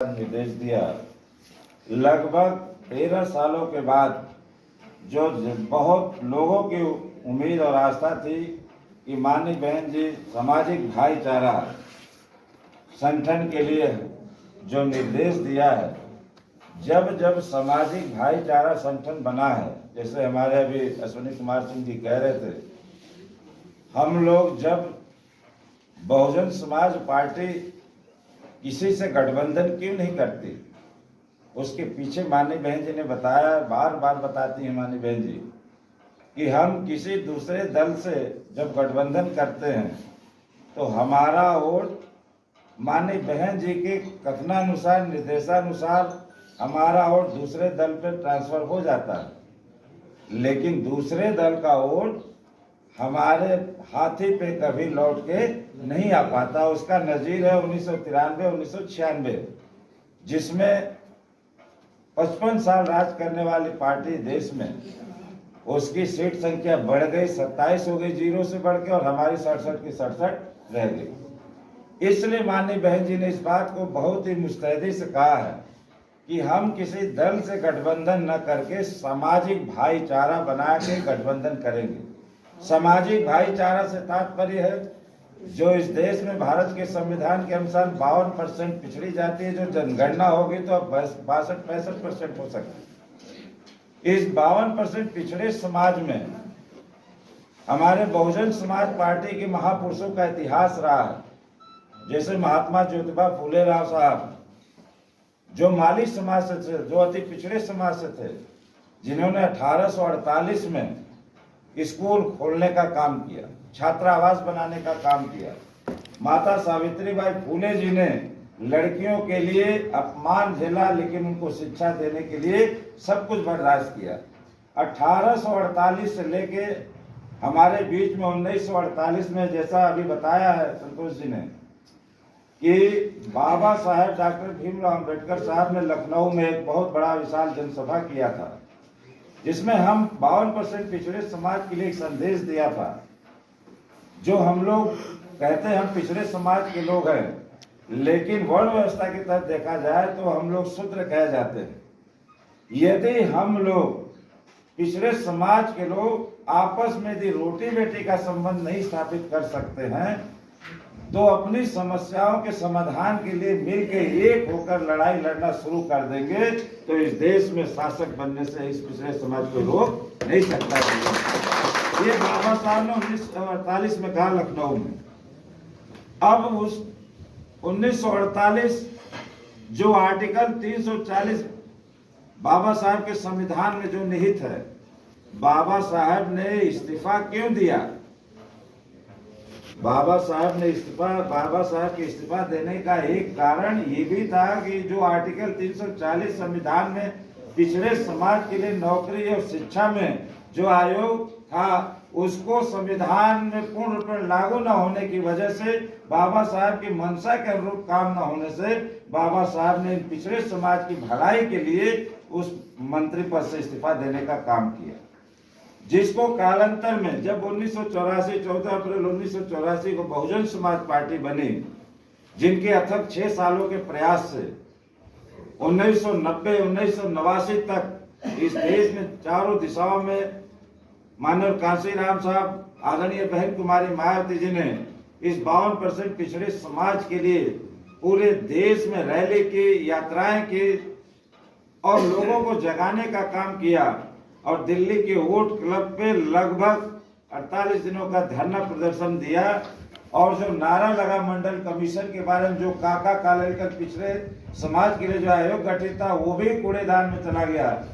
निर्देश दिया। लगभग 13 सालों के बाद जो बहुत लोगों की उम्मीद और आस्था थी कि माननीय बहन जी सामाजिक भाईचारा संगठन के लिए जो निर्देश दिया है, जब जब सामाजिक भाईचारा संगठन बना है, जैसे हमारे अभी अश्विनी कुमार सिंह जी कह रहे थे, हम लोग जब बहुजन समाज पार्टी किसी से गठबंधन क्यों नहीं करती, उसके पीछे माननीय बहन जी ने बताया, बार बार बताती है माननीय बहन जी कि हम किसी दूसरे दल से जब गठबंधन करते हैं तो हमारा वोट माननीय बहन जी के कथनानुसार, निर्देशानुसार हमारा वोट दूसरे दल पर ट्रांसफर हो जाता है, लेकिन दूसरे दल का वोट हमारे हाथी पे कभी लौट के नहीं आ पाता। उसका नजीर है 1993-1996, जिसमें 55 साल राज करने वाली पार्टी देश में, उसकी सीट संख्या बढ़ गई, 27 हो गई जीरो से बढ़ के, और हमारी 67 की 67 रह गई। इसलिए माननीय बहन जी ने इस बात को बहुत ही मुस्तैदी से कहा है कि हम किसी दल से गठबंधन न करके सामाजिक भाईचारा बना के गठबंधन करेंगे। सामाजिक भाईचारा से तात्पर्य है जो इस देश में भारत के संविधान के अनुसार 52% पिछड़ी जाति है, जो जनगणना होगी तो अब 62-65% हो सकती है। इस 52% पिछड़े समाज में हमारे बहुजन समाज पार्टी के महापुरुषों का इतिहास रहा है, जैसे महात्मा ज्योतिबा फुले राव साहब, जो माली समाज से थे, जो अति पिछड़े समाज से थे, जिन्होंने 1848 में स्कूल खोलने का काम किया, छात्रावास बनाने का काम किया। माता सावित्रीबाई फुले जी ने लड़कियों के लिए अपमान झेला, लेकिन उनको शिक्षा देने के लिए सब कुछ बर्दाश्त किया। 1848 से लेके हमारे बीच में 1948 में, जैसा अभी बताया है संतोष जी ने, कि बाबा साहेब डॉक्टर भीमराव अंबेडकर साहब ने लखनऊ में एक बहुत बड़ा विशाल जनसभा किया था, जिसमें हम 52% पिछड़े समाज के लिए एक संदेश दिया था। जो हम लोग कहते हैं हम पिछड़े समाज के लोग हैं, लेकिन वर्ण व्यवस्था की तरफ देखा जाए तो हम लोग शूद्र कहे जाते हैं। यदि हम लोग पिछड़े समाज के लोग आपस में यदि रोटी बेटी का संबंध नहीं स्थापित कर सकते हैं, तो अपनी समस्याओं के समाधान के लिए मिलकर एक होकर लड़ाई लड़ना शुरू कर देंगे तो इस देश में शासक बनने से इस पिछड़े समाज को रोक नहीं सकता। ये बाबा साहब ने 1948 में कहा लखनऊ में। अब उस 1948 जो आर्टिकल 340 बाबा साहब के संविधान में जो निहित है, बाबा साहब ने इस्तीफा क्यों दिया? बाबा साहब के इस्तीफा देने का एक कारण ये भी था कि जो आर्टिकल 340 संविधान में पिछड़े समाज के लिए नौकरी और शिक्षा में जो आयोग था, उसको संविधान में पूर्ण रूप में लागू न होने की वजह से, बाबा साहब की मंशा के अनुरूप काम न होने से, बाबा साहब ने पिछड़े समाज की भलाई के लिए उस मंत्री पद से इस्तीफा देने का काम किया, जिसको कालांतर में जब 1984 14 अप्रैल 1984 को बहुजन समाज पार्टी बनी, जिनके अथक 6 सालों के प्रयास से 1990-1989 तक इस देश में चारों दिशाओं में माननीय कांशीराम साहब, आदरणीय बहन कुमारी मायावती जी ने इस 52% पिछड़े समाज के लिए पूरे देश में रैली की, यात्राएं की और लोगों को जगाने का काम किया, और दिल्ली के वोट क्लब पे लगभग 48 दिनों का धरना प्रदर्शन दिया, और जो नारा लगा मंडल कमीशन के बारे में, जो काका कालेलकर पिछड़े समाज के लिए जो आयोग गठित था, वो भी कूड़ेदान में चला गया।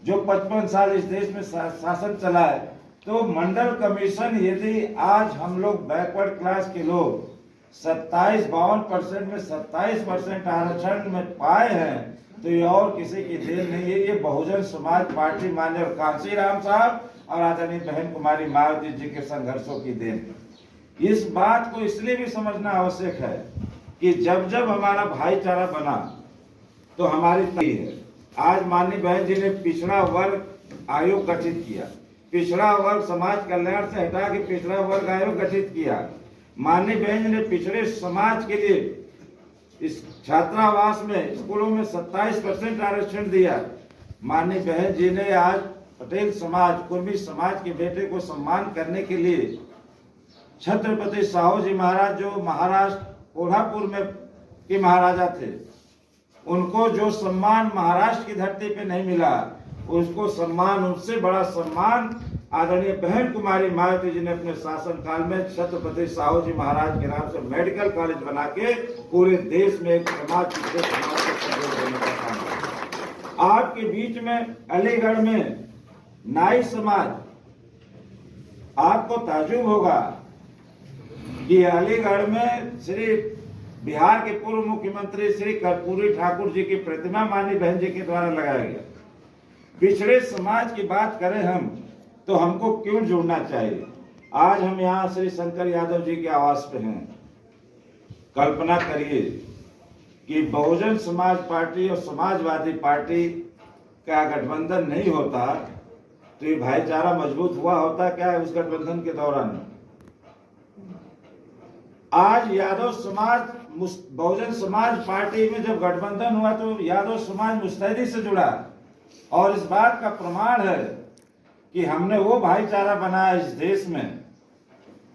जो 55 साल इस देश में शासन चला है, तो मंडल कमीशन, यदि आज हम लोग बैकवर्ड क्लास के लोग 52% में 27% आरक्षण में पाए हैं, तो ये और किसी की देन नहीं है, ये बहुजन समाज पार्टी माननीय कांशीराम साहब और आदरणीय बहन कुमारी मायावती जी के संघर्षों की देन है। इस बात को इसलिए भी समझना आवश्यक है कि जब जब हमारा भाईचारा बना तो हमारी तय है। आज माननीय बहन जी ने पिछड़ा वर्ग आयोग गठित किया, पिछड़ा वर्ग समाज कल्याण से हटा के पिछड़ा वर्ग आयोग गठित किया। माननीय बहन जी ने पिछड़े समाज के लिए इस छात्रावास में स्कूलों में 27% आरक्षण दिया। माननीय बहन जी ने आज पटेल समाज, कुर्मी समाज के बेटे को सम्मान करने के लिए छत्रपति साहू जी महाराज, जो महाराष्ट्र कोल्हापुर में के महाराजा थे, उनको जो सम्मान महाराष्ट्र की धरती पे नहीं मिला, उसको सम्मान, उससे बड़ा सम्मान आदरणीय बहन कुमारी मायावती जी ने अपने शासन काल में छत्रपति साहू जी महाराज के नाम से मेडिकल कॉलेज बना के पूरे देश में एक समाज को सहयोग देने का काम किया। आपके बीच में अलीगढ़ में नाई समाज, आपको ताज्जुब होगा कि अलीगढ़ में श्री बिहार के पूर्व मुख्यमंत्री श्री कर्पूरी ठाकुर जी की प्रतिमा माननीय बहन जी के द्वारा लगाया गया। पिछड़े समाज की बात करें हम तो हमको क्यों जुड़ना चाहिए? आज हम यहाँ श्री शंकर यादव जी के आवास पे हैं। कल्पना करिए कि बहुजन समाज पार्टी और समाजवादी पार्टी का गठबंधन नहीं होता तो ये भाईचारा मजबूत हुआ होता क्या उस गठबंधन के दौरान? आज यादव समाज बहुजन समाज पार्टी में जब गठबंधन हुआ तो यादव समाज मुस्तैदी से जुड़ा, और इस बात का प्रमाण है कि हमने वो भाईचारा बनाया इस देश में।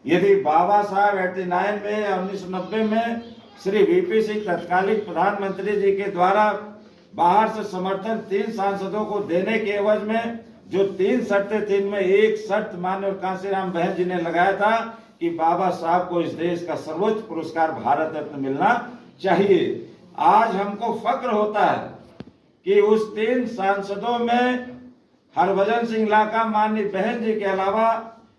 यदि बाबा साहब 89 में या 1990 में श्री वीपी सिंह तत्कालीन प्रधानमंत्री जी के द्वारा बाहर से समर्थन 3 सांसदों को देने के एवज में जो 3 शर्तें थी, में एक शर्त माननीय कांशीराम बहन जी ने लगाया था कि बाबा साहब को इस देश का सर्वोच्च पुरस्कार भारत रत्न मिलना चाहिए। आज हमको फक्र होता है कि उस 3 सांसदों में हरभजन सिंह लाका माननीय बहन जी के अलावा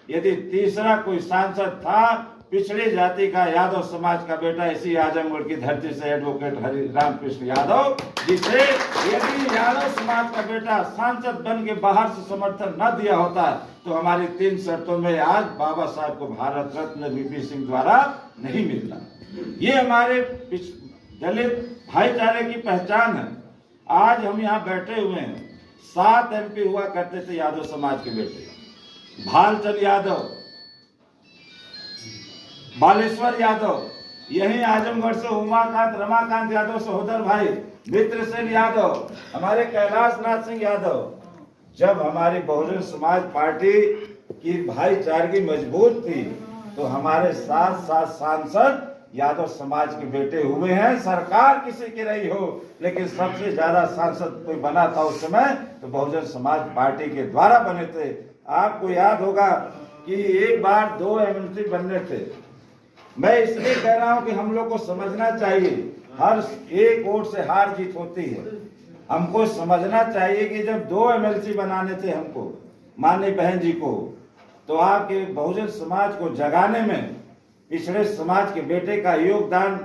यदि तीसरा कोई सांसद था, पिछड़ी जाति का यादव समाज का बेटा इसी आजमगढ़ की धरती से एडवोकेट हरि रामकृष्ण यादव, जिसे यदि यादव समाज का बेटा सांसद बन के बाहर से समर्थन न दिया होता तो हमारी 3 शर्तों में आज बाबा साहब को भारत रत्न वीपी सिंह द्वारा नहीं मिलता। ये हमारे दलित भाईचारे की पहचान है। आज हम यहाँ बैठे हुए हैं, 7 MP हुआ करते थे यादव समाज के बेटे, भालचंद यादव, बालेश्वर यादव, यही आजमगढ़ से उमाकांत रमाकांत यादव सहोदर भाई, मित्रसेन यादव, हमारे कैलाश नाथ सिंह यादव। जब हमारी बहुजन समाज पार्टी की भाईचारगी मजबूत थी तो हमारे 7 सांसद यादव समाज के बेटे हुए हैं। सरकार किसी की रही हो, लेकिन सबसे ज्यादा सांसद कोई बना था उस समय तो बहुजन समाज पार्टी के द्वारा बने थे। आपको याद होगा कि एक बार 2 MLC बनने थे। मैं इसलिए कह रहा हूं कि हम लोग को समझना चाहिए, हर एक वोट से हार जीत होती है। हमको समझना चाहिए कि जब 2 MLC बनाने थे हमको माननीय बहन जी को, तो आपके बहुजन समाज को जगाने में पिछड़े समाज के बेटे का योगदान,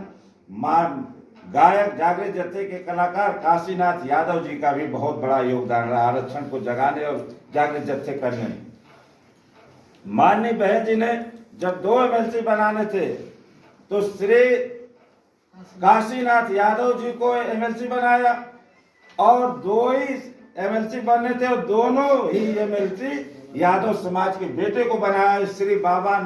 गायक जागृत जत्थे के कलाकार काशीनाथ यादव जी का भी बहुत बड़ा योगदान रहा आरक्षण को जगाने और जागृत जत्थे करने में। माननीय बहन जी ने जब 2 MLC बनाने थे तो श्री काशीनाथ यादव जी को MLC बनाया और 2 ही MLC बनने थे और दोनों ही MLC यादव समाज के बेटे को बनाया, श्री बाबा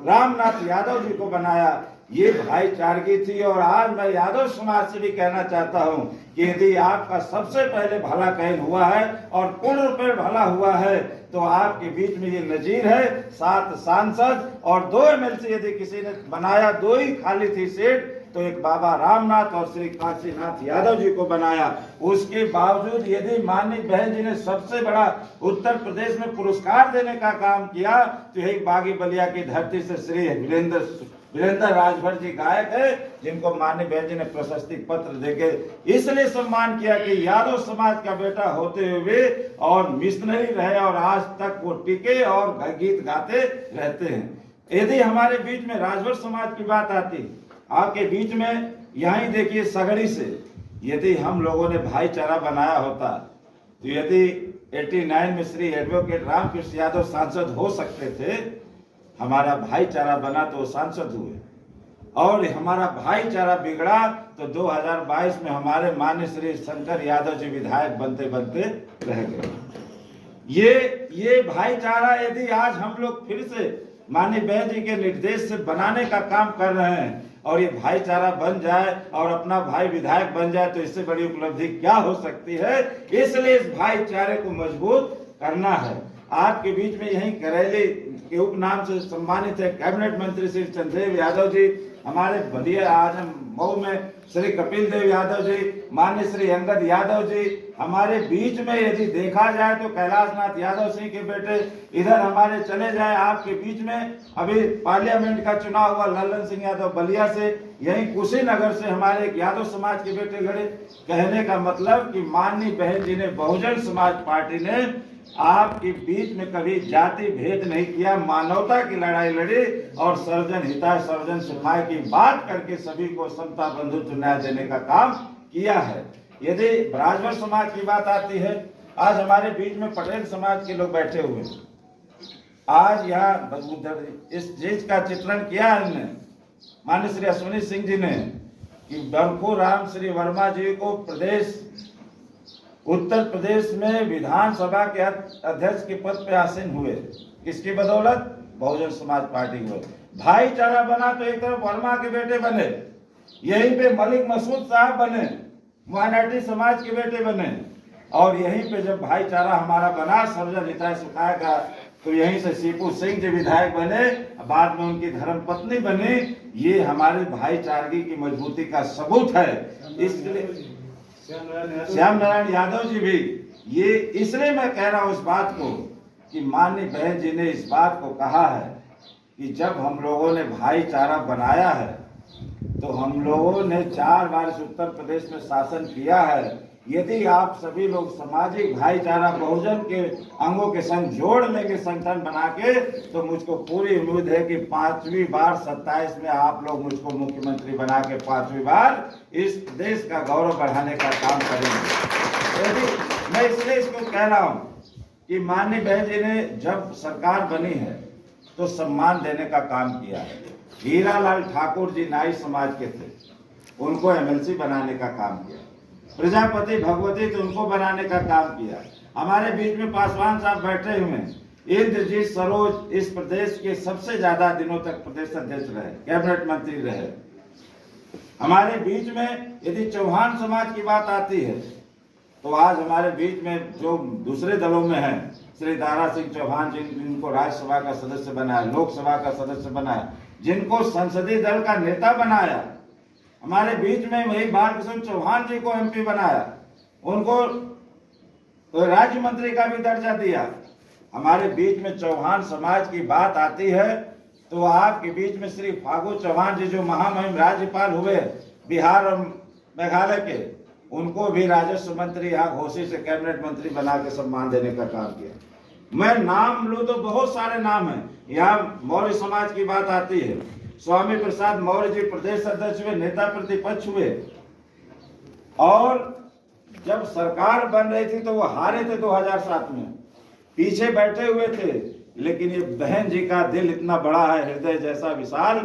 रामनाथ यादव जी को बनाया। ये भाईचारगी थी। और आज मैं यादव समाज से भी कहना चाहता हूं कि यदि आपका सबसे पहले भला कहन हुआ है और पूर्ण रूप में भला हुआ है तो आपके बीच में ये नजीर है 7 सांसद और 2 MLC यदि किसी ने बनाया, 2 ही खाली थी सीट, तो एक बाबा रामनाथ और श्री काशीनाथ यादव जी को बनाया। उसके बावजूद यदि माननीय बहन जी ने सबसे बड़ा उत्तर प्रदेश में पुरस्कार देने का काम किया तो यही बागी बलिया की धरती से श्री वीरेंद्र राजभर जी गायक है, जिनको माननीय बहन जी ने प्रशस्ति पत्र देके इसलिए सम्मान किया कि यादव समाज का बेटा होते हुए और मिशनरी रहे और आज तक वो टिके और गीत गाते रहते हैं। यदि हमारे बीच में राजभर समाज की बात आती, आपके बीच में यहीं देखिए सगड़ी से यदि हम लोगों ने भाईचारा बनाया होता तो यदि 89 में श्री एडवोकेट रामकृष्ण यादव सांसद हो सकते थे, हमारा भाईचारा बना तो सांसद हुए, और हमारा भाईचारा बिगड़ा तो 2022 में हमारे माननीय श्री शंकर यादव जी विधायक बनते बनते रह गए। ये भाईचारा यदि आज हम लोग फिर से माननीय बहन जी के निर्देश से बनाने का काम कर रहे हैं और ये भाईचारा बन जाए और अपना भाई विधायक बन जाए तो इससे बड़ी उपलब्धि क्या हो सकती है। इसलिए इस भाईचारे को मजबूत करना है। आपके बीच में यही करेली के उपनाम से सम्मानित है कैबिनेट मंत्री श्री चंद्रदेव यादव जी, हमारे बलिया आजम मऊ में श्री कपिल देव यादव जी, माननीय श्री अंगद यादव जी, हमारे बीच में यदि देखा जाए तो कैलाशनाथ यादव सिंह के बेटे इधर हमारे चले जाए आपके बीच में अभी पार्लियामेंट का चुनाव हुआ लल्लन सिंह यादव बलिया से, यही कुशीनगर से हमारे एक यादव समाज के बेटे लड़े। कहने का मतलब कि माननीय बहन जी ने बहुजन समाज पार्टी ने आपके बीच में कभी जाति भेद नहीं किया, मानवता की लड़ाई लड़ी और सर्वजन हिताय सर्वजन सुखाय की बात करके सभी को समता बंधुत्व न्याय देने का काम किया है। यदि राजभर समाज की बात आती है, आज हमारे बीच में पटेल समाज के लोग बैठे हुए हैं। आज यहाँ इस चीज का चित्रण किया हमने माननीय श्री अश्विनी सिंह जी ने कि डंको राम श्री वर्मा जी को उत्तर प्रदेश में विधानसभा के अध्यक्ष के पद पे आसीन हुए। किसकी बदौलत? बहुजन समाज पार्टी हुए। भाईचारा बना तो एक तरफ वर्मा के बेटे बने, यहीं पे मलिक मसूद साहब बने, माइनॉरिटी समाज के बेटे बने, और यहीं पे जब भाईचारा हमारा बना सर्वजन हिताय सुखाय का, तो यहीं से सीपू सिंह जी विधायक बने, बाद में उनकी धर्मपत्नी बनी। ये हमारे भाईचारगी की मजबूती का सबूत है। इसलिए श्याम नारायण यादव जी भी, ये इसलिए मैं कह रहा हूं इस बात को कि माननीय बहन जी ने इस बात को कहा है कि जब हम लोगों ने भाईचारा बनाया है तो हम लोगों ने 4 बार इस उत्तर प्रदेश में शासन किया है। यदि आप सभी लोग सामाजिक भाईचारा बहुजन के अंगों के संग जोड़ लेंगे संगठन बना के, तो मुझको पूरी उम्मीद है कि 5वीं बार 27 में आप लोग मुझको मुख्यमंत्री बना के 5वीं बार इस देश का गौरव बढ़ाने का काम करेंगे। यदि मैं इसलिए इसको कह रहा हूँ कि माननीय बहन जी ने जब सरकार बनी है तो सम्मान देने का काम किया है। हीरालाल ठाकुर जी नाई समाज के थे, उनको एमएलसी बनाने का काम किया। प्रजापति भगवती तो उनको बनाने का काम किया। हमारे बीच में पासवान साहब बैठे हुए हैं, इंद्रजीत सरोज इस प्रदेश के सबसे ज्यादा दिनों तक प्रदेश अध्यक्ष रहे, कैबिनेट मंत्री रहे। हमारे बीच में यदि चौहान समाज की बात आती है तो आज हमारे बीच में जो दूसरे दलों में हैं, श्री दारा सिंह चौहान जिनको राज्यसभा का सदस्य बनाया, लोकसभा का सदस्य बनाया, जिनको संसदीय दल का नेता बनाया, हमारे बीच में वही बालकृष्ण चौहान जी को एमपी बनाया, उनको तो राज्य मंत्री का भी दर्जा दिया। हमारे बीच में चौहान समाज की बात आती है तो आपके बीच में श्री फागू चौहान जी जो महामहिम राज्यपाल हुए बिहार और मेघालय के, उनको भी राजस्व मंत्री यहाँ घोषित से कैबिनेट मंत्री बना के सम्मान देने का काम किया। मैं नाम लूं तो बहुत सारे नाम हैं। यहाँ मौर्य समाज की बात आती है, स्वामी प्रसाद मौर्य जी प्रदेश अध्यक्ष हुए, नेता प्रतिपक्ष हुए, और जब सरकार बन रही थी तो वो हारे थे 2007 में, पीछे बैठे हुए थे। लेकिन ये बहन जी का दिल इतना बड़ा है, हृदय जैसा विशाल,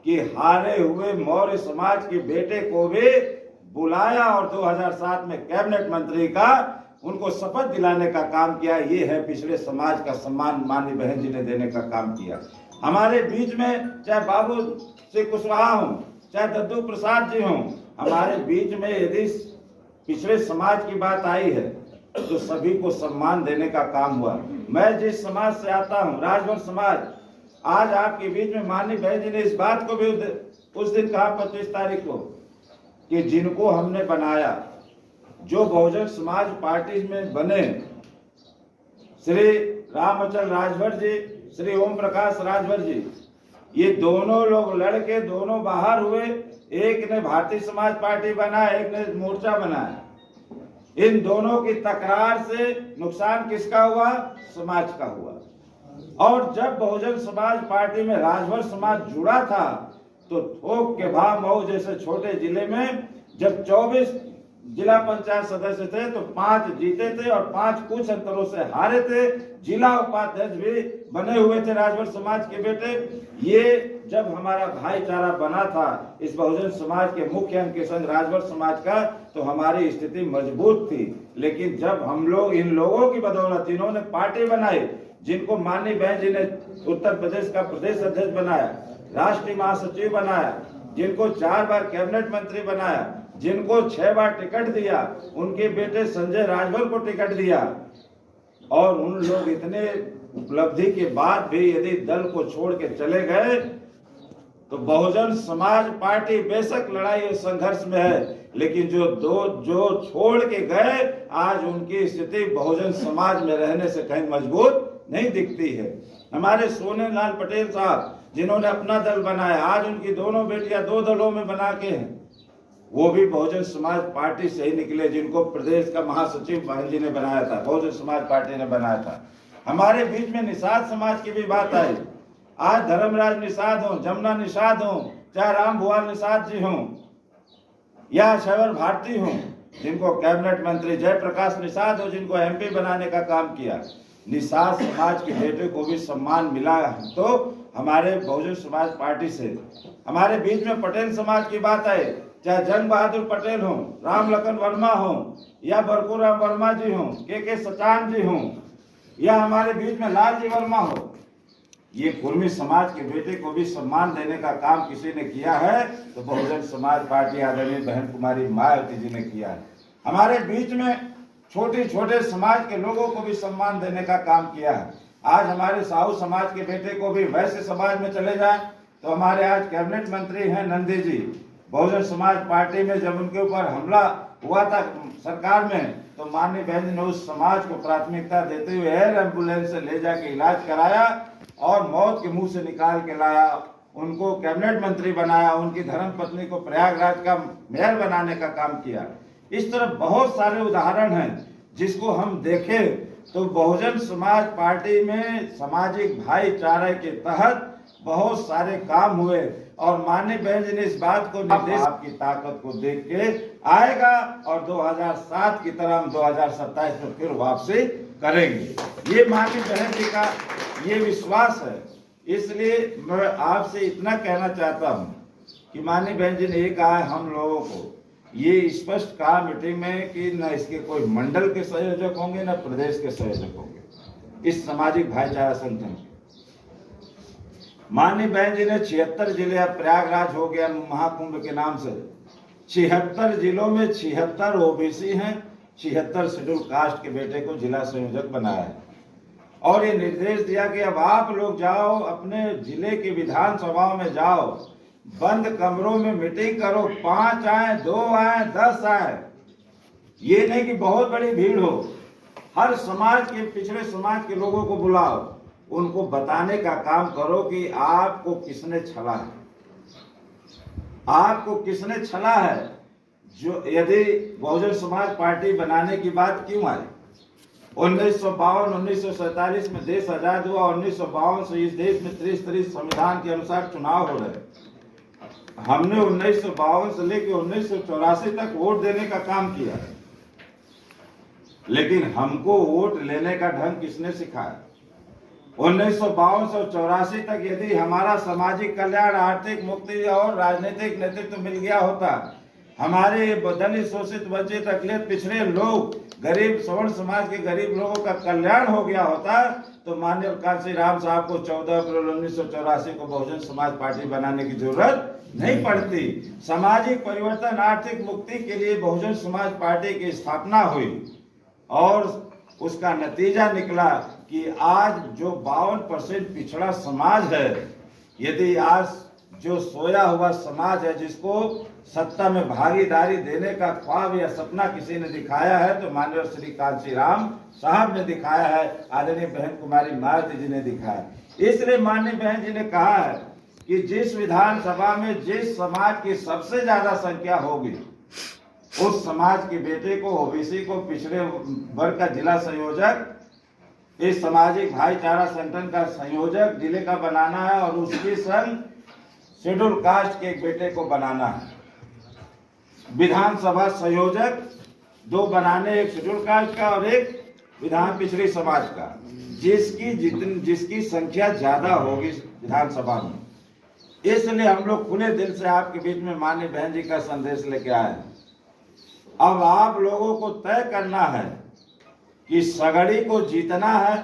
कि हारे हुए मौर्य समाज के बेटे को भी बुलाया और 2007 में कैबिनेट मंत्री का उनको शपथ दिलाने का काम किया। ये है पिछड़े समाज का सम्मान माननीय बहन जी ने देने का काम किया। हमारे बीच में चाहे बाबू श्री कुशवाहा हो, चाहे दद्दू प्रसाद जी हो, हमारे बीच में यदि पिछड़े समाज की बात आई है तो सभी को सम्मान देने का काम हुआ। मैं जिस समाज से आता हूँ, राजभर समाज, आज आपके बीच में माननीय बहन जी ने इस बात को भी उस दिन कहा 25 तारीख को कि जिनको हमने बनाया, जो बहुजन समाज पार्टी में बने, श्री रामचंद्र राजभर जी, श्री ओम प्रकाश राजभर जी, ये दोनों लोग लड़के दोनों बाहर हुए। एक ने भारतीय समाज पार्टी बनाया, एक ने मोर्चा बनाया। इन दोनों की तकरार से नुकसान किसका हुआ? समाज का हुआ। और जब बहुजन समाज पार्टी में राजभर समाज जुड़ा था तो थोक के भाव मऊ जैसे छोटे जिले में जब 24 जिला पंचायत सदस्य थे तो 5 जीते थे और 5 कुछ अंतरों से हारे थे। जिला उपाध्यक्ष भी बने हुए थे राजभर समाज के बेटे। ये जब हमारा भाईचारा बना था इस बहुजन समाज के मुख्य अंग के संग राजभर समाज का, तो हमारी स्थिति मजबूत थी। लेकिन जब हम लोग इन लोगों की बदौलत, जिन्होंने पार्टी बनाई, जिनको माननीय बहन जी ने उत्तर प्रदेश का प्रदेश अध्यक्ष बनाया, राष्ट्रीय महासचिव बनाया, जिनको 4 बार कैबिनेट मंत्री बनाया, जिनको 6 बार टिकट दिया, उनके बेटे संजय राजभर को टिकट दिया, और उन लोग इतने उपलब्धि के बाद भी यदि दल को छोड़ के चले गए तो बहुजन समाज पार्टी बेशक लड़ाई और संघर्ष में है, लेकिन जो छोड़ के गए आज उनकी स्थिति बहुजन समाज में रहने से कहीं मजबूत नहीं दिखती है। हमारे सोनेलाल पटेल साहब जिन्होंने अपना दल बनाया, आज उनकी दोनों बेटियां 2 दलों में बना के हैं, वो भी बहुजन समाज पार्टी से ही निकले, जिनको प्रदेश का महासचिव बहन जी ने बनाया था, बहुजन समाज पार्टी ने बनाया था। हमारे बीच में निषाद समाज की भी बात आई। आज धर्मराज निषाद हो, जमुना निषाद हो, चाहे राम भुआल निषाद जी हो या शैवर भारती हो, जिनको कैबिनेट मंत्री जयप्रकाश निषाद हो, जिनको MP बनाने का काम किया, निषाद समाज के बेटे को भी सम्मान मिला तो हमारे बहुजन समाज पार्टी से। हमारे बीच में पटेल समाज की बात है, चाहे जंग बहादुर पटेल हो, राम लखन वर्मा हो या बरकूराम वर्मा जी हो, के सचान जी हो या हमारे बीच में लाल जी वर्मा हो, ये कुर्मी समाज के बेटे को भी सम्मान देने का काम किसी ने किया है तो बहुजन समाज पार्टी आदरणीय बहन कुमारी मायावती जी ने किया है। हमारे बीच में छोटे समाज के लोगों को भी सम्मान देने का काम किया है। आज हमारे साहू समाज के बेटे को भी वैश्य समाज में चले जाए तो हमारे आज कैबिनेट मंत्री हैं नंदी जी, बहुजन समाज पार्टी में जब उनके ऊपर हमला हुआ था सरकार में तो माननीय बहन जी ने उस समाज को प्राथमिकता देते हुए एयर एम्बुलेंस से ले जाके इलाज कराया और मौत के मुंह से निकाल के लाया, उनको कैबिनेट मंत्री बनाया, उनकी धर्म पत्नी को प्रयागराज का मेयर बनाने का काम किया। इस तरह बहुत सारे उदाहरण हैं जिसको हम देखें तो बहुजन समाज पार्टी में सामाजिक भाईचारे के तहत बहुत सारे काम हुए और माननीय बहन जी ने इस बात को निर्देश आपकी ताकत को देख के आएगा और 2007 की तरह हम 2027 में फिर वापसी करेंगे। ये माननीय बहन जी का ये विश्वास है। इसलिए मैं आपसे इतना कहना चाहता हूँ कि माननीय बहन जी ने ये कहा है हम लोगों को ये स्पष्ट कहा मीटिंग में कि न इसके कोई मंडल के संयोजक होंगे न प्रदेश के संयोजक होंगे इस सामाजिक भाईचारा संगठन के। माननीय बहन जी ने 76 जिले, अब प्रयागराज हो गया महाकुंभ के नाम से, 76 जिलों में 76 OBC हैं, 76 शेड्यूल कास्ट के बेटे को जिला संयोजक बनाया है और ये निर्देश दिया कि अब आप लोग जाओ अपने जिले की विधानसभाओं में जाओ, बंद कमरों में मीटिंग करो, 5 आए, 2 आए, 10 आए, ये नहीं कि बहुत बड़ी भीड़ हो, हर समाज के पिछड़े समाज के लोगों को बुलाओ, उनको बताने का काम करो कि आपको किसने छला है, आपको किसने छला है। जो यदि बहुजन समाज पार्टी बनाने की बात क्यों आई, 1952 1947 में देश आजाद हुआ, 1952 से इस देश में त्रिस्तरीय संविधान के अनुसार चुनाव हो रहे। हमने 1952 से लेकर 1984 तक वोट देने का काम किया, लेकिन हमको वोट लेने का ढंग किसने सिखाया। 1952 से 84 तक यदि हमारा सामाजिक कल्याण, आर्थिक मुक्ति और राजनीतिक नेतृत्व मिल गया होता, हमारे दलित शोषित वंचित अखिलेश पिछड़े लोग, गरीब सवर्ण समाज के गरीब लोगों का कल्याण हो गया होता तो माननीय कांसी राम साहब को 14 अप्रैल 1984 को बहुजन समाज पार्टी बनाने की जरूरत नहीं पड़ती। सामाजिक परिवर्तन, आर्थिक मुक्ति के लिए बहुजन समाज पार्टी की स्थापना हुई और उसका नतीजा निकला कि आज जो 52% पिछड़ा समाज है, यदि आज जो सोया हुआ समाज है जिसको सत्ता में भागीदारी देने का ख्वाब या सपना किसी ने दिखाया है तो माननीय श्री कांसी राम साहब ने दिखाया है, आदरणीय बहन कुमारी मायावती जी ने दिखाया। इसलिए माननीय बहन जी ने कहा है कि जिस विधानसभा में जिस समाज की सबसे ज्यादा संख्या होगी उस समाज के बेटे को, OBC को, पिछड़े वर्ग का जिला संयोजक, इस सामाजिक भाईचारा संगठन का संयोजक जिले का बनाना है और उसके संग शेड्यूल कास्ट के एक बेटे को बनाना है। विधानसभा संयोजक 2 बनाने, एक शेड्यूल कास्ट का और एक विधान पिछड़ी समाज का, जिसकी संख्या ज्यादा होगी विधानसभा में। इसलिए हम लोग खुले दिल से आपके बीच में माननीय बहन जी का संदेश लेके आए। अब आप लोगों को तय करना है कि सगड़ी को जीतना है,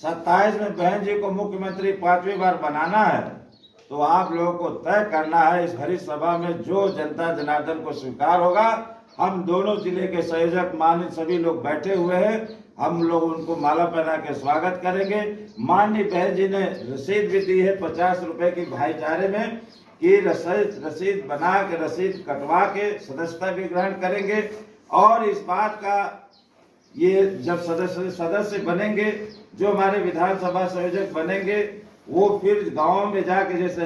27 में बहन जी को मुख्यमंत्री 5वीं बार बनाना है तो आप लोगों को तय करना है इस हरित सभा में जो जनता जनार्दन को स्वीकार होगा। हम दोनों जिले के संयोजक माननीय सभी लोग बैठे हुए हैं, हम लोग उनको माला पहना के स्वागत करेंगे। माननीय बहन जी ने रसीद भी दी है 50 रुपए की भाईचारे में कि रसीद बना के रसीद कटवा के सदस्यता भी ग्रहण करेंगे। और इस बात का ये जब सदस्य बनेंगे, जो हमारे विधानसभा संयोजक बनेंगे, वो फिर गाँव में जाके जैसे